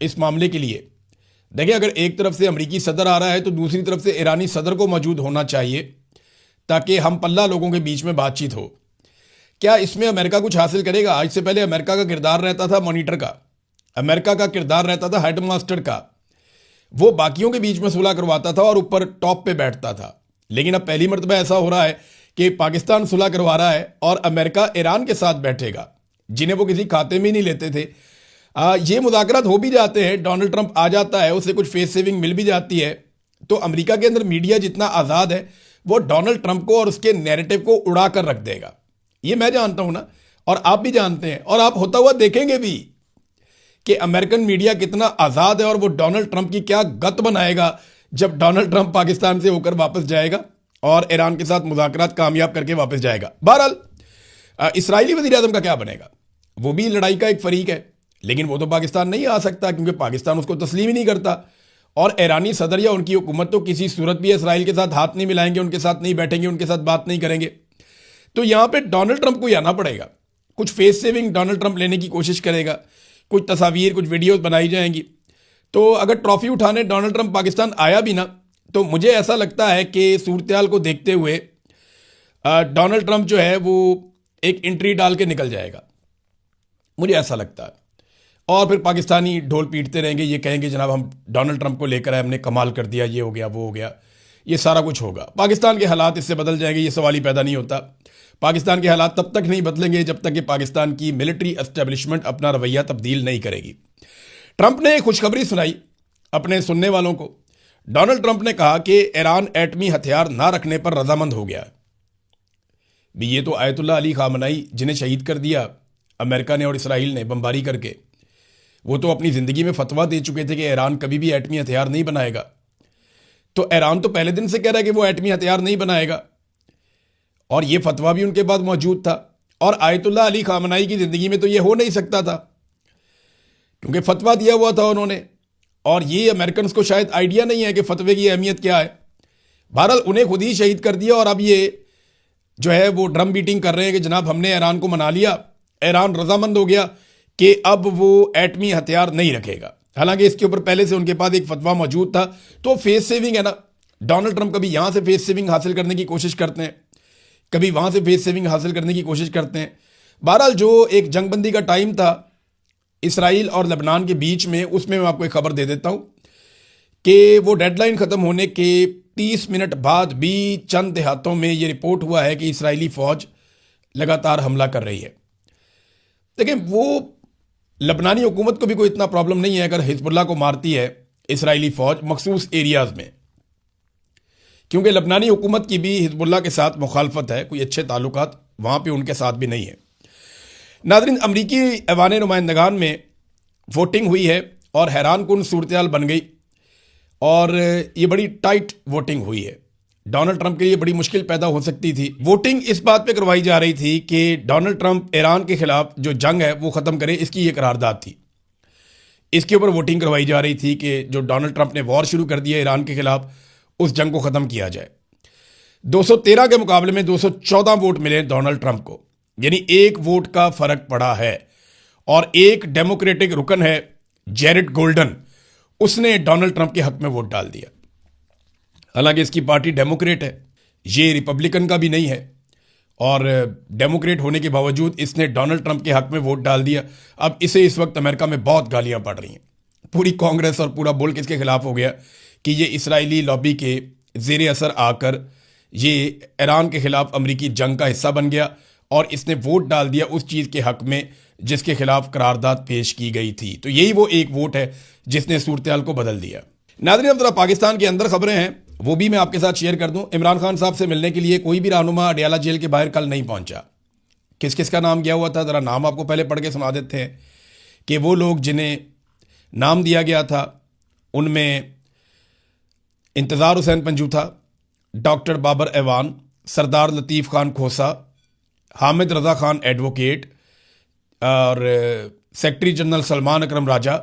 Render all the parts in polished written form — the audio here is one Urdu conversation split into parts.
اس معاملے کے لیے. دیکھیں اگر ایک طرف سے امریکی صدر آ رہا ہے تو دوسری طرف سے ایرانی صدر کو موجود ہونا چاہیے تاکہ ہم پلہ لوگوں کے بیچ میں بات چیت ہو. کیا اس میں امریکہ کچھ حاصل کرے گا؟ آج سے پہلے امریکہ کا کردار رہتا تھا مانیٹر کا، امریکہ کا کردار رہتا تھا ہیڈ ماسٹر کا، وہ باقیوں کے بیچ میں صلح کرواتا تھا اور اوپر ٹاپ پہ بیٹھتا تھا. لیکن اب پہلی مرتبہ ایسا ہو رہا ہے کہ پاکستان صلح کروا رہا ہے اور امریکہ ایران کے ساتھ بیٹھے گا جنہیں وہ کسی کھاتے میں نہیں لیتے تھے. یہ مذاکرات ہو بھی جاتے ہیں، ڈونلڈ ٹرمپ آ جاتا ہے، اسے کچھ فیس سیونگ مل بھی جاتی ہے. تو امریکہ کے اندر میڈیا جتنا آزاد ہے وہ ڈونلڈ ٹرمپ کو اور اس کے نیریٹو کو اڑا کر رکھ دے گا. یہ میں جانتا ہوں نا، اور آپ بھی جانتے ہیں، اور آپ ہوتا ہوا دیکھیں گے بھی کہ امریکن میڈیا کتنا آزاد ہے اور وہ ڈونلڈ ٹرمپ کی کیا گت بنائے گا جب ڈونلڈ ٹرمپ پاکستان سے ہو کر واپس جائے گا اور ایران کے ساتھ مذاکرات کامیاب کر کے واپس جائے گا. بہرحال اسرائیلی وزیر اعظم کا کیا بنے گا؟ وہ بھی لڑائی کا ایک فریق ہے، لیکن وہ تو پاکستان نہیں آ سکتا کیونکہ پاکستان اس کو تسلیم ہی نہیں کرتا. اور ایرانی صدر یا ان کی حکومت تو کسی صورت بھی اسرائیل کے ساتھ ہاتھ نہیں ملائیں گے، ان کے ساتھ نہیں بیٹھیں گے، ان کے ساتھ بات نہیں کریں گے. تو یہاں پہ ڈونلڈ ٹرمپ کو ہی آنا پڑے گا. کچھ فیس سیونگ ڈونلڈ ٹرمپ لینے کی کوشش کرے گا، کچھ تصاویر، کچھ ویڈیوز بنائی جائیں گی. تو اگر ٹرافی اٹھانے ڈونلڈ ٹرمپ پاکستان آیا بھی نا تو مجھے ایسا لگتا ہے کہ صورتحال کو دیکھتے ہوئے ڈونلڈ ٹرمپ جو ہے وہ ایک انٹری ڈال کے نکل جائے گا، مجھے ایسا لگتا ہے. اور پھر پاکستانی ڈھول پیٹتے رہیں گے، یہ کہیں گے جناب ہم ڈونلڈ ٹرمپ کو لے کر آئے، ہم نے کمال کر دیا، یہ ہو گیا وہ ہو گیا. یہ سارا کچھ ہوگا. پاکستان کے حالات اس سے بدل جائیں گے، یہ سوال ہی پیدا نہیں ہوتا. پاکستان کے حالات تب تک نہیں بدلیں گے جب تک کہ پاکستان کی ملٹری اسٹیبلشمنٹ اپنا رویہ تبدیل نہیں کرے گی. ٹرمپ نے خوشخبری سنائی اپنے سننے والوں کو. ڈونلڈ ٹرمپ نے کہا کہ ایران ایٹمی ہتھیار نہ رکھنے پر رضامند ہو گیا. بھی یہ تو آیت اللہ علی خامنائی جنہیں شہید کر دیا امریکہ نے اور اسرائیل نے بمباری کر کے، وہ تو اپنی زندگی میں فتویٰ دے چکے تھے کہ ایران کبھی بھی ایٹمی ہتھیار نہیں بنائے گا. تو ایران تو پہلے دن سے کہہ رہا ہے کہ وہ ایٹمی ہتھیار نہیں بنائے گا، اور یہ فتویٰ بھی ان کے بعد موجود تھا. اور آیت اللہ علی خامنائی کی زندگی میں تو یہ ہو نہیں سکتا تھا کیونکہ فتویٰ دیا ہوا تھا انہوں نے، اور یہ امریکنز کو شاید آئیڈیا نہیں ہے کہ فتوے کی اہمیت کیا ہے. بہرحال انہیں خود ہی شہید کر دیا، اور اب یہ جو ہے وہ ڈرم بیٹنگ کر رہے ہیں کہ جناب ہم نے ایران کو منا لیا، ایران رضامند ہو گیا کہ اب وہ ایٹمی ہتھیار نہیں رکھے گا. حالانکہ اس کے اوپر پہلے سے ان کے پاس ایک فتویٰ موجود تھا. تو فیس سیونگ ہے نا، ڈونلڈ ٹرمپ کبھی یہاں سے فیس سیونگ حاصل کرنے کی کوشش کرتے ہیں، کبھی وہاں سے فیس سیونگ حاصل کرنے کی کوشش کرتے ہیں. بہرحال جو ایک جنگ بندی کا ٹائم تھا اسرائیل اور لبنان کے بیچ میں، اس میں آپ کو ایک خبر دے دیتا ہوں کہ وہ ڈیڈ لائن ختم ہونے کے 30 منٹ بعد بھی چند دیہاتوں میں یہ رپورٹ ہوا ہے کہ اسرائیلی فوج لگاتار حملہ کر رہی ہے. دیکھیں وہ لبنانی حکومت کو بھی کوئی اتنا پرابلم نہیں ہے اگر حزب اللہ کو مارتی ہے اسرائیلی فوج مخصوص ایریاز میں، کیونکہ لبنانی حکومت کی بھی حزب اللہ کے ساتھ مخالفت ہے، کوئی اچھے تعلقات وہاں پہ ان کے ساتھ بھی نہیں ہے. ناظرین، امریکی ایوان نمائندگان میں ووٹنگ ہوئی ہے اور حیران کن صورتحال بن گئی، اور یہ بڑی ٹائٹ ووٹنگ ہوئی ہے. ڈونلڈ ٹرمپ کے لیے بڑی مشکل پیدا ہو سکتی تھی. ووٹنگ اس بات پہ کروائی جا رہی تھی کہ ڈونلڈ ٹرمپ ایران کے خلاف جو جنگ ہے وہ ختم کرے، اس کی یہ قرارداد تھی. اس کے اوپر ووٹنگ کروائی جا رہی تھی کہ جو ڈونلڈ ٹرمپ نے وار شروع کر دیا ایران کے خلاف، اس جنگ کو ختم کیا جائے. 213 کے مقابلے میں 214 ووٹ ملے ڈونلڈ ٹرمپ کو، یعنی ایک ووٹ کا فرق پڑا ہے. اور ایک ڈیموکریٹک رکن ہے جیرڈ گولڈن، اس نے ڈونلڈ ٹرمپ کے حق میں ووٹ ڈال دیا. حالانکہ اس کی پارٹی ڈیموکریٹ ہے، یہ ریپبلکن کا بھی نہیں ہے، اور ڈیموکریٹ ہونے کے باوجود اس نے ڈونلڈ ٹرمپ کے حق میں ووٹ ڈال دیا. اب اسے اس وقت امریکہ میں بہت گالیاں پڑ رہی ہیں. پوری کانگریس اور پورا ملک اس کے خلاف ہو گیا کہ یہ اسرائیلی لابی کے زیر اثر آ کر یہ ایران کے خلاف امریکی جنگ کا حصہ بن گیا، اور اس نے ووٹ ڈال دیا اس چیز کے حق میں جس کے خلاف قرارداد پیش کی گئی تھی. تو یہی وہ ایک ووٹ ہے جس نے صورتحال کو بدل دیا. ناظرین، اب ذرا پاکستان کے اندر خبریں ہیں، وہ بھی میں آپ کے ساتھ شیئر کر دوں. عمران خان صاحب سے ملنے کے لیے کوئی بھی رہنما اڈیالہ جیل کے باہر کل نہیں پہنچا. کس کس کا نام گیا ہوا تھا؟ ذرا نام آپ کو پہلے پڑھ کے سنا دیتے ہیں کہ وہ لوگ جنہیں نام دیا گیا تھا ان میں انتظار حسین پنجوتھا، ڈاکٹر بابر ایوان، سردار لطیف خان کھوسا، حامد رضا خان ایڈوکیٹ، اور سیکرٹری جنرل سلمان اکرم راجہ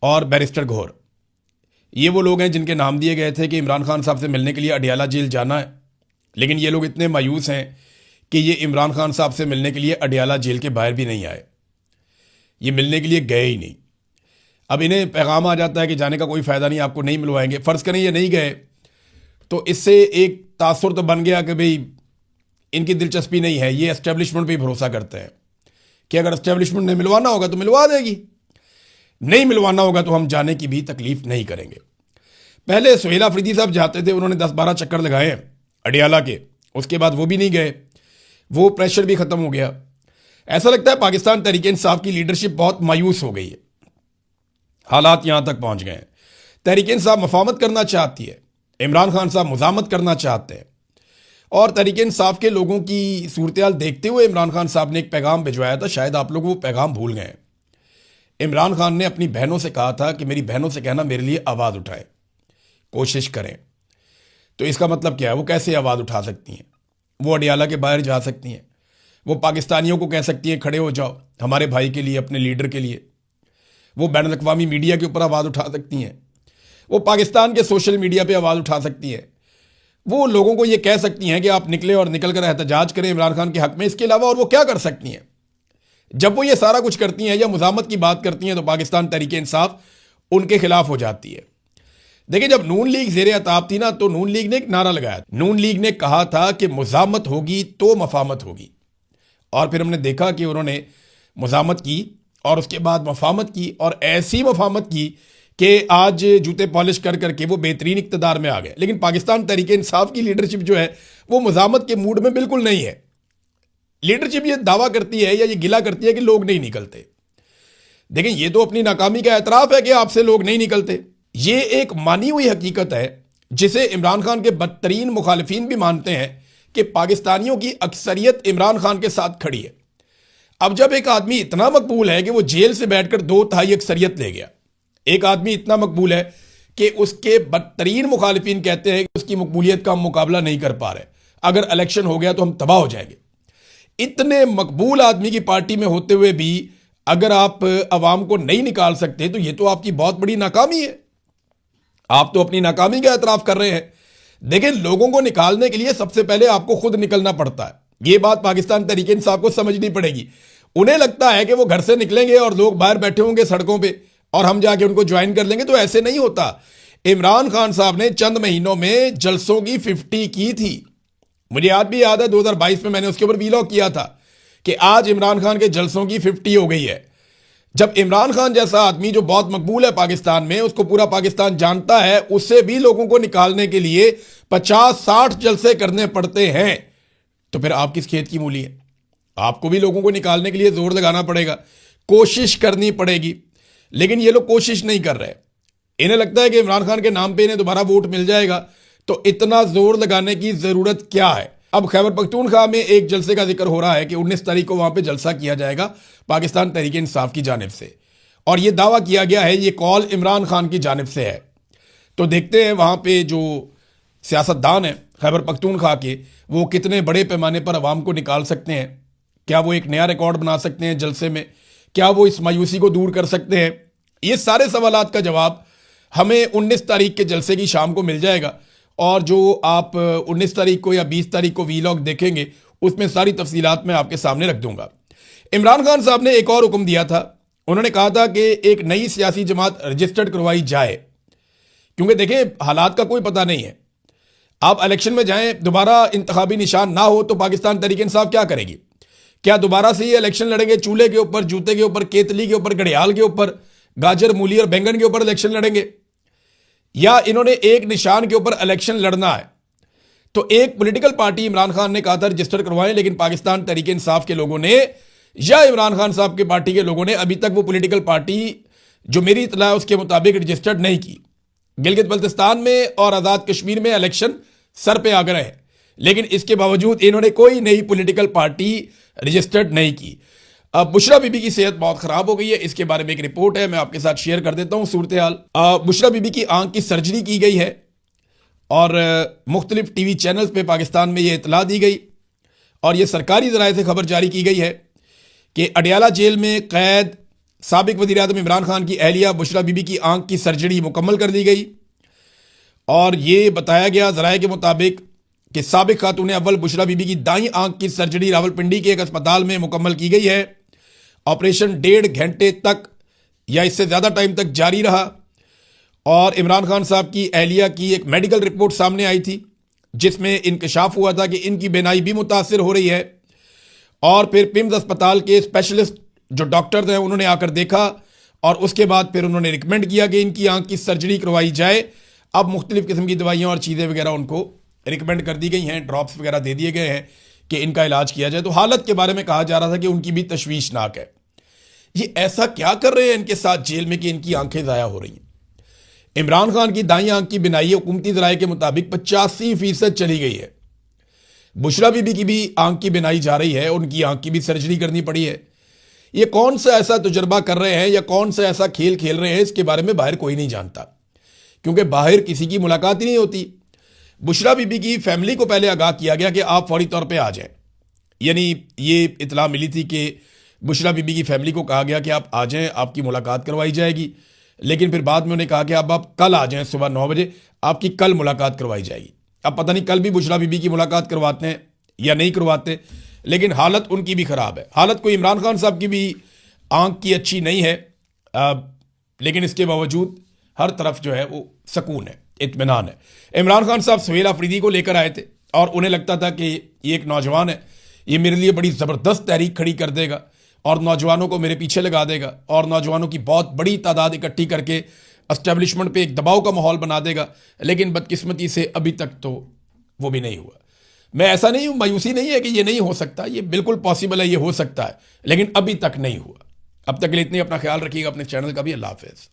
اور بیرسٹر گھور. یہ وہ لوگ ہیں جن کے نام دیے گئے تھے کہ عمران خان صاحب سے ملنے کے لیے اڈیالہ جیل جانا ہے. لیکن یہ لوگ اتنے مایوس ہیں کہ یہ عمران خان صاحب سے ملنے کے لیے اڈیالہ جیل کے باہر بھی نہیں آئے، یہ ملنے کے لیے گئے ہی نہیں. اب انہیں پیغام آ جاتا ہے کہ جانے کا کوئی فائدہ نہیں، آپ کو نہیں ملوائیں گے. فرض کریں یہ نہیں گئے تو اس سے ایک تاثر تو بن گیا کہ بھئی ان کی دلچسپی نہیں ہے، یہ اسٹیبلشمنٹ پہ بھروسہ کرتے ہیں کہ اگر اسٹیبلشمنٹ نے ملوانا ہوگا تو ملوا دے گی، نہیں ملوانا ہوگا تو ہم جانے کی بھی تکلیف نہیں کریں گے. پہلے سہیل آفریدی صاحب جاتے تھے، انہوں نے 10-12 چکر لگائے ہیں اڈیالہ کے، اس کے بعد وہ بھی نہیں گئے، وہ پریشر بھی ختم ہو گیا. ایسا لگتا ہے پاکستان تحریک انصاف کی لیڈرشپ بہت مایوس ہو گئی ہے، حالات یہاں تک پہنچ گئے ہیں. تحریک انصاف مفاہمت کرنا چاہتی ہے، عمران خان صاحب مزاحمت کرنا چاہتے ہیں، اور تحریک انصاف کے لوگوں کی صورتحال دیکھتے ہوئے عمران خان صاحب نے ایک پیغام بھجوایا تھا، شاید آپ لوگ وہ پیغام بھول گئے ہیں. عمران خان نے اپنی بہنوں سے کہا تھا کہ میری بہنوں سے کہنا میرے لیے آواز اٹھائیں، کوشش کریں. تو اس کا مطلب کیا ہے؟ وہ کیسے آواز اٹھا سکتی ہیں؟ وہ اڈیالہ کے باہر جا سکتی ہیں، وہ پاکستانیوں کو کہہ سکتی ہیں کھڑے ہو جاؤ ہمارے بھائی کے لیے، اپنے لیڈر کے لیے. وہ بین الاقوامی میڈیا کے اوپر آواز اٹھا سکتی ہیں، وہ پاکستان کے سوشل میڈیا پہ آواز اٹھا سکتی ہیں، وہ لوگوں کو یہ کہہ سکتی ہیں کہ آپ نکلے اور نکل کر احتجاج کریں عمران خان کے حق میں. اس کے علاوہ اور وہ کیا کر سکتی ہیں؟ جب وہ یہ سارا کچھ کرتی ہیں یا مزاحمت کی بات کرتی ہیں تو پاکستان تحریک انصاف ان کے خلاف ہو جاتی ہے. دیکھیں جب نون لیگ زیر عطاب تھی نا تو نون لیگ نے ایک نعرہ لگایا، نون لیگ نے کہا تھا کہ مزاحمت ہوگی تو مفاہمت ہوگی، اور پھر ہم نے دیکھا کہ انہوں نے مزاحمت کی اور اس کے بعد مفاہمت کی، اور ایسی مفاہمت کی کہ آج جوتے پالش کر کر کے وہ بہترین اقتدار میں آ گئے. لیکن پاکستان تحریک انصاف کی لیڈرشپ جو ہے وہ مزاحمت کے موڈ میں بالکل نہیں ہے. لیڈرشپ یہ دعویٰ کرتی ہے یا یہ گلہ کرتی ہے کہ لوگ نہیں نکلتے. دیکھیں یہ تو اپنی ناکامی کا اعتراف ہے کہ آپ سے لوگ نہیں نکلتے. یہ ایک مانی ہوئی حقیقت ہے جسے عمران خان کے بدترین مخالفین بھی مانتے ہیں کہ پاکستانیوں کی اکثریت عمران خان کے ساتھ کھڑی ہے. اب جب ایک آدمی اتنا مقبول ہے کہ وہ جیل سے بیٹھ کر 2/3 اکثریت لے گیا، ایک آدمی اتنا مقبول ہے کہ اس کے بدترین مخالفین کہتے ہیں کہ اس کی مقبولیت کا ہم مقابلہ نہیں کر پا رہے، اگر الیکشن ہو گیا تو ہم تباہ ہو جائیں گے. اتنے مقبول آدمی کی پارٹی میں ہوتے ہوئے بھی اگر آپ عوام کو نہیں نکال سکتے تو یہ تو آپ کی بہت بڑی ناکامی ہے. آپ تو اپنی ناکامی کا اعتراف کر رہے ہیں. دیکھیں لوگوں کو نکالنے کے لیے سب سے پہلے آپ کو خود نکلنا پڑتا ہے. یہ بات پاکستان تحریک انصاف کو سمجھنی پڑے گی. انہیں لگتا ہے کہ وہ گھر سے نکلیں گے اور لوگ باہر بیٹھے ہوں گے سڑکوں پہ اور ہم جا کے ان کو جوائن کر لیں گے، تو ایسے نہیں ہوتا. عمران خان صاحب نے چند مہینوں میں جلسوں کی 50 کی تھی. مجھے یاد بھی یاد ہے 2022 میں نے اس کے اوپر ویلاگ کیا تھا کہ آج عمران خان کے جلسوں کی 50 ہو گئی ہے. جب عمران خان جیسا آدمی جو بہت مقبول ہے پاکستان میں، اس کو پورا پاکستان جانتا ہے، اس سے بھی لوگوں کو نکالنے کے لیے 50-60 جلسے کرنے پڑتے ہیں، تو پھر آپ کس کھیت کی مولی ہے؟ آپ کو بھی لوگوں کو نکالنے کے لیے زور لگانا پڑے گا، کوشش کرنی پڑے گی. لیکن یہ لوگ کوشش نہیں کر رہے. انہیں لگتا ہے کہ عمران خان کے نام پہ انہیں دوبارہ ووٹ مل جائے گا، تو اتنا زور لگانے کی ضرورت کیا ہے؟ اب خیبر پختونخوا میں ایک جلسے کا ذکر ہو رہا ہے کہ 19 تاریخ کو وہاں پہ جلسہ کیا جائے گا پاکستان تحریک انصاف کی جانب سے، اور یہ دعویٰ کیا گیا ہے، یہ کال عمران خان کی جانب سے ہے. تو دیکھتے ہیں وہاں پہ جو سیاستدان ہیں خیبر پختونخوا کے، وہ کتنے بڑے پیمانے پر عوام کو نکال سکتے ہیں. کیا وہ ایک نیا ریکارڈ بنا سکتے ہیں جلسے میں؟ کیا وہ اس مایوسی کو دور کر سکتے ہیں؟ یہ سارے سوالات کا جواب ہمیں 19 تاریخ کے جلسے کی شام کو مل جائے گا، اور جو آپ 19 تاریخ کو یا 20 تاریخ کو ویلاگ دیکھیں گے اس میں ساری تفصیلات میں آپ کے سامنے رکھ دوں گا. عمران خان صاحب نے ایک اور حکم دیا تھا. انہوں نے کہا تھا کہ ایک نئی سیاسی جماعت رجسٹرڈ کروائی جائے، کیونکہ دیکھیں حالات کا کوئی پتہ نہیں ہے. آپ الیکشن میں جائیں، دوبارہ انتخابی نشان نہ ہو تو پاکستان تحریک انصاف کیا کرے گی؟ کیا دوبارہ سے یہ الیکشن لڑیں گے چولہے کے اوپر، جوتے کے اوپر، کیتلی کے اوپر، گھڑیال کے اوپر، گاجر مولی اور بینگن کے اوپر الیکشن لڑیں گے؟ یا انہوں نے ایک نشان کے اوپر الیکشن لڑنا ہے؟ تو ایک پولیٹیکل پارٹی عمران خان نے کہا تھا رجسٹر کروائیں، لیکن پاکستان تحریک انصاف کے لوگوں نے یا عمران خان صاحب کی پارٹی کے لوگوں نے ابھی تک وہ پولیٹیکل پارٹی جو میری اطلاع ہے اس کے مطابق رجسٹرڈ نہیں کی. گلگت بلتستان میں اور آزاد کشمیر میں الیکشن سر پہ آ گئے ہیں، لیکن اس کے باوجود انہوں نے کوئی نئی پولیٹیکل پارٹی رجسٹرڈ نہیں کی. اب بشرا بی بی کی صحت بہت خراب ہو گئی ہے، اس کے بارے میں ایک رپورٹ ہے، میں آپ کے ساتھ شیئر کر دیتا ہوں صورتحال. بشرا بی بی کی آنکھ کی سرجری کی گئی ہے اور مختلف ٹی وی چینلز پہ پاکستان میں یہ اطلاع دی گئی، اور یہ سرکاری ذرائع سے خبر جاری کی گئی ہے کہ اڈیالہ جیل میں قید سابق وزیر اعظم عمران خان کی اہلیہ بشرا بی بی کی آنکھ کی سرجری مکمل کر دی گئی. اور یہ بتایا گیا ذرائع کے مطابق کہ سابق خاتون اول بشرا بی بی کی دائیں آنکھ کی سرجری راولپنڈی کے ایک اسپتال میں مکمل کی گئی ہے. آپریشن 1.5 گھنٹے تک یا اس سے زیادہ ٹائم تک جاری رہا، اور عمران خان صاحب کی اہلیہ کی ایک میڈیکل رپورٹ سامنے آئی تھی جس میں انکشاف ہوا تھا کہ ان کی بینائی بھی متاثر ہو رہی ہے، اور پھر پمز اسپتال کے اسپیشلسٹ جو ڈاکٹرز ہیں انہوں نے آ کر دیکھا، اور اس کے بعد پھر انہوں نے ریکمینڈ کیا کہ ان کی آنکھ کی سرجری کروائی جائے۔ اب مختلف قسم کی دوائیاں اور چیزیں وغیرہ ان کو ریکمینڈ کر دی گئی ہیں، ڈراپس وغیرہ دے دیے گئے ہیں کہ ان کا علاج کیا جائے۔ تو حالت کے بارے میں کہا جا رہا تھا کہ ان کی بھی تشویشناک ہے۔ یہ ایسا کیا کر رہے ہیں ان کے ساتھ جیل میں کہ ان کی آنکھیں ضائع ہو رہی ہیں؟ عمران خان کی دائیں آنکھ کی بینائی حکومتی ذرائع کے مطابق 85% چلی گئی ہے۔ بشرا بی بی کی بھی آنکھ کی بینائی جا رہی ہے، ان کی آنکھ کی بھی سرجری کرنی پڑی ہے۔ یہ کون سا ایسا تجربہ کر رہے ہیں یا کون سا ایسا کھیل کھیل رہے ہیں، اس کے بارے میں باہر کوئی نہیں جانتا، کیونکہ باہر کسی کی ملاقات ہی نہیں ہوتی۔ بشرا بی بی کی فیملی کو پہلے آگاہ کیا گیا کہ آپ فوری طور پہ آ جائیں، یعنی یہ اطلاع ملی تھی کہ بشرا بی بی کی فیملی کو کہا گیا کہ آپ آ جائیں، آپ کی ملاقات کروائی جائے گی، لیکن پھر بعد میں انہیں کہا کہ اب آپ کل آ جائیں صبح 9 بجے، آپ کی کل ملاقات کروائی جائے گی۔ اب پتہ نہیں کل بھی بشرا بی بی کی ملاقات کرواتے ہیں یا نہیں کرواتے، لیکن حالت ان کی بھی خراب ہے۔ حالت کوئی عمران خان صاحب کی بھی آنکھ کی اچھی نہیں ہے، لیکن اس کے باوجود ہر طرف جو ہے وہ سکون ہے، اطمینان ہے۔ عمران خان صاحب سہیل آفریدی کو لے کر آئے تھے، اور انہیں لگتا تھا کہ یہ ایک نوجوان ہے، یہ میرے لیے بڑی زبردست تحریک کھڑی کر دے گا اور نوجوانوں کو میرے پیچھے لگا دے گا، اور نوجوانوں کی بہت بڑی تعداد اکٹھی کر کے اسٹیبلشمنٹ پہ ایک دباؤ کا ماحول بنا دے گا، لیکن بدقسمتی سے ابھی تک تو وہ بھی نہیں ہوا۔ میں ایسا نہیں ہوں، مایوسی نہیں ہے کہ یہ نہیں ہو سکتا، یہ بالکل پاسبل ہے، یہ ہو سکتا ہے، لیکن ابھی تک نہیں ہوا۔ اب تک کے لیے اتنی، اپنا خیال رکھیے گا، اپنے چینل کا بھی۔ اللہ حافظ۔